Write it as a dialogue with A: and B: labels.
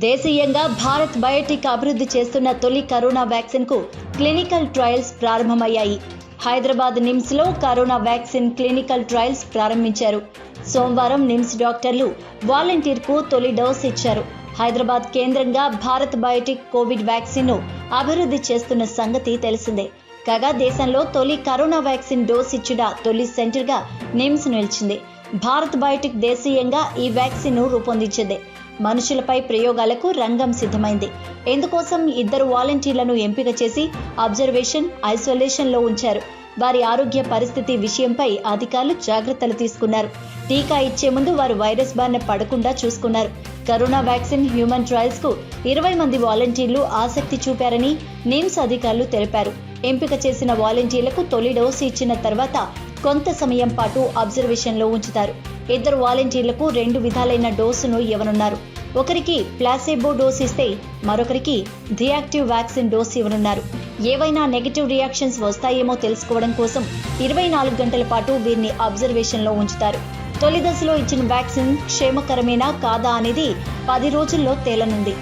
A: దేశీయంగా భారత్ బయోటెక్ అభివృద్ధి చేస్తున్న తొలి కరోనా వ్యాక్సిన్కు క్లినికల్ ట్రయల్స్ ప్రారంభమయ్యాయి. హైదరాబాద్ నిమ్స్లో కరోనా వ్యాక్సిన్ క్లినికల్ ట్రయల్స్ ప్రారంభించారు. సోమవారం నిమ్స్ డాక్టర్లు వాలంటీర్కు తొలి డోస్ ఇచ్చారు. హైదరాబాద్ కేంద్రంగా భారత్ బయోటెక్ కోవిడ్ వ్యాక్సిన్ను అభివృద్ధి చేస్తున్న సంగతి తెలిసిందే. కాగా దేశంలో తొలి కరోనా వ్యాక్సిన్ డోస్ ఇచ్చిన తొలి సెంటర్గా నిమ్స్ నిలిచింది. భారత్ బయోటెక్ దేశీయంగా ఈ వ్యాక్సిన్ను రూపొందించింది. మనుషులపై ప్రయోగాలకు రంగం సిద్ధమైంది. ఇందుకోసం 2 వాలంటీర్లను ఎంపిక చేసి ఐసోలేషన్లో ఉంచారు. వారి ఆరోగ్య పరిస్థితి విషయంపై అధికారులు జాగ్రత్తలు తీసుకున్నారు. టీకా ఇచ్చే ముందు వారు వైరస్ బారిన పడకుండా చూసుకున్నారు. కరోనా వ్యాక్సిన్ హ్యూమన్ ట్రయల్స్ కు 20 మంది వాలంటీర్లు ఆసక్తి చూపారని నిమ్స్ అధికారులు తెలిపారు. ఎంపిక చేసిన వాలంటీర్లకు తొలి డోసు ఇచ్చిన తర్వాత కొంత సమయం పాటు అబ్జర్వేషన్లో ఉంచుతారు. 2 వాలంటీర్లకు 2 విధాలైన డోసును ఇవ్వనున్నారు. ఒకరికి ప్లాసెబో డోస్ ఇస్తే మరొకరికి రియాక్టివ్ వ్యాక్సిన్ డోస్ ఇవ్వనున్నారు. ఏవైనా నెగటివ్ రియాక్షన్స్ వస్తాయేమో తెలుసుకోవడం కోసం 24 గంటల పాటు వీరిని అబ్జర్వేషన్లో ఉంచుతారు. తొలి దశలో ఇచ్చిన వ్యాక్సిన్ క్షేమకరమేనా కాదా అనేది 10 రోజుల్లో తేలనుంది.